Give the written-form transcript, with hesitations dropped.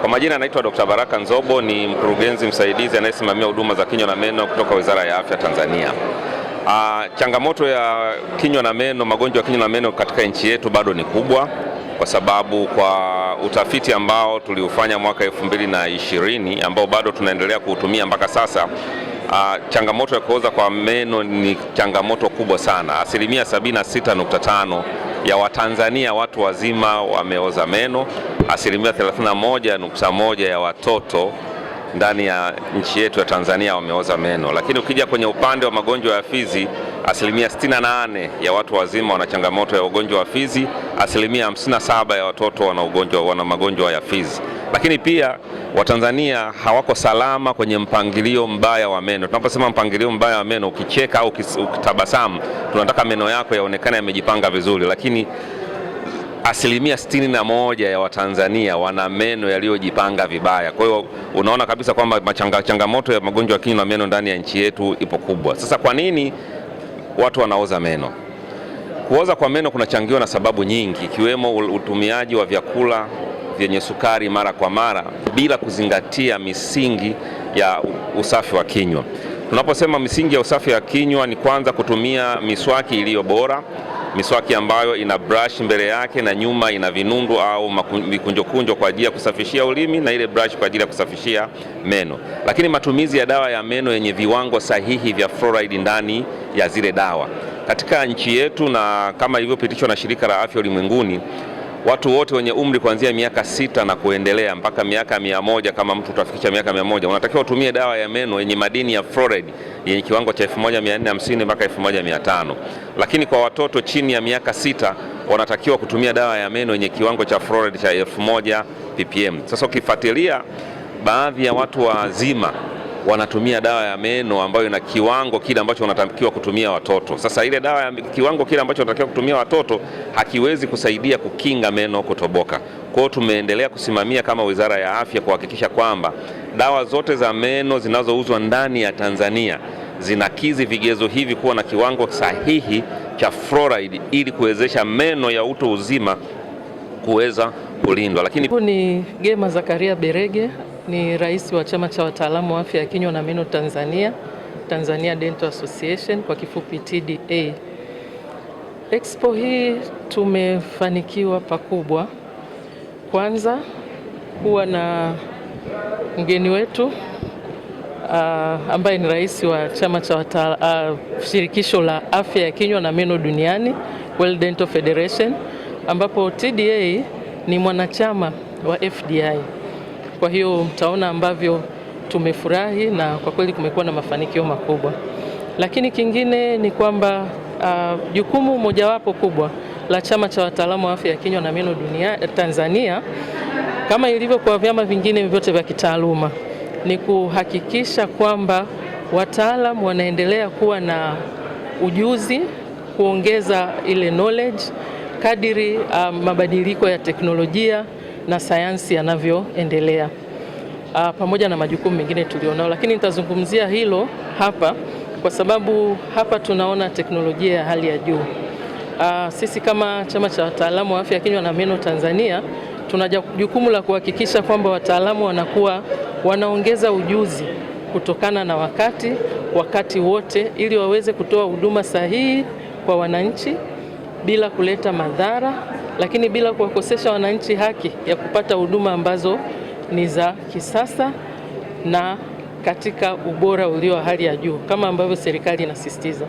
Kwa majina anaitwa Dr. Baraka Nzobo, ni mkurugenzi msaidizi anayesimamia huduma za kinywa na meno kutoka Wizara ya Afya Tanzania. Changamoto ya kinywa na meno, magonjwa ya kinywa na meno katika nchi yetu bado ni kubwa, kwa sababu kwa utafiti ambao tuliufanya mwaka 2020 ambao bado tunaendelea kuutumia mpaka sasa, changamoto ya kuoza kwa meno ni changamoto kubwa sana. Asilimia 76.5 ya Watanzania watu wazima wameoza meno, asilimia 31.1 ya watoto ndani ya nchi yetu ya Tanzania wameoza meno. Lakini ukija kwenye upande wa magonjwa ya fizi, asilimia 68 ya watu wazima wana changamoto ya ugonjwa wa fizi, asilimia 57 ya watoto wana magonjwa ya fizi. Lakini pia Watanzania hawako salama kwenye mpangilio mbaya wa meno. Tunaposema mpangilio mbaya wa meno, ukicheka au ukitabasamu, tunataka meno yako yaonekane yamejipanga vizuri, lakini asilimia 61 ya Watanzania wana meno yaliyojipanga vibaya. Kwa hiyo unaona kabisa kwamba changamoto ya magonjwa ya kinywa na meno ndani ya nchi yetu ipo kubwa. Sasa kwa nini watu wanaoza meno? Kuoza kwa meno kunachangiwa na sababu nyingi, ikiwemo utumiaji wa vyakula vyenye sukari mara kwa mara bila kuzingatia misingi ya usafi wa kinywa. Tunaposema misingi ya usafi wa kinywa, ni kwanza kutumia miswaki iliyo bora, miswaki ambayo ina brush mbele yake na nyuma ina vinundu au mikunjokunjo kwa ajili ya kusafishia ulimi, na ile brush kwa ajili ya kusafishia meno. Lakini matumizi ya dawa ya meno yenye viwango sahihi vya fluoride ndani ya zile dawa. Katika nchi yetu, na kama ilivyopitishwa na Shirika la Afya Ulimwenguni, watu wote wenye umri kuanzia miaka 6 na kuendelea mpaka miaka 100, kama mtu utafikisha miaka 100, unatakiwa utumie dawa ya meno yenye madini ya fluoride yenye kiwango cha 1450 mpaka 1500. Lakini kwa watoto chini ya miaka 6 wanatakiwa kutumia dawa ya meno yenye kiwango cha fluoride cha 1000 ppm. Sasa ukifuatilia, baadhi ya watu wazima wanatumia dawa ya meno ambayo ina kiwango kile ambacho wanatakiwa kutumia watoto. Sasa ile dawa ya kiwango kile ambacho wanatakiwa kutumia watoto hakiwezi kusaidia kukinga meno kutoboka. Kwa hiyo tumeendelea kusimamia kama Wizara ya Afya kuhakikisha kwamba dawa zote za meno zinazouzwa ndani ya Tanzania zinakidhi vigezo hivi, kuwa na kiwango sahihi cha fluoride ili kuwezesha meno ya utu uzima kuweza kulindwa. Lakini ni Gema Zakaria Berege, ni rais wa chama cha wataalamu wa afya ya kinywa na meno Tanzania, Tanzania Dental Association, kwa kifupi TDA. Expo hii tumefanikiwa pakubwa. Kwanza kuwa na mgeni wetu ambaye ni rais wa chama cha shirikisho la afya ya kinywa na meno duniani, World Dental Federation, ambapo TDA ni mwanachama wa FDI. Kwa hiyo mtaona ambavyo tumefurahi, na kwa kweli kumekuwa na mafanikio makubwa. Lakini kingine ni kwamba jukumu mojawapo kubwa la chama cha wataalamu wa afya ya kinywa na meno Tanzania, kama ilivyo kwa vyama vingine vyote vya kitaaluma, ni kuhakikisha kwamba wataalamu wanaendelea kuwa na ujuzi, kuongeza ile knowledge kadiri mabadiliko ya teknolojia na sayansi yanavyoendelea, pamoja na majukumu mengine tulionao. Lakini nitazungumzia hilo hapa kwa sababu hapa tunaona teknolojia ya hali ya juu. Sisi kama chama cha wataalamu wa afya ya kinywa na meno Tanzania tuna jukumu la kuhakikisha kwamba wataalamu wanaongeza ujuzi kutokana na wakati wote, ili waweze kutoa huduma sahihi kwa wananchi bila kuleta madhara, lakini bila kuwakosesha wananchi haki ya kupata huduma ambazo ni za kisasa na katika ubora ulio hali ya juu kama ambavyo serikali inasisitiza.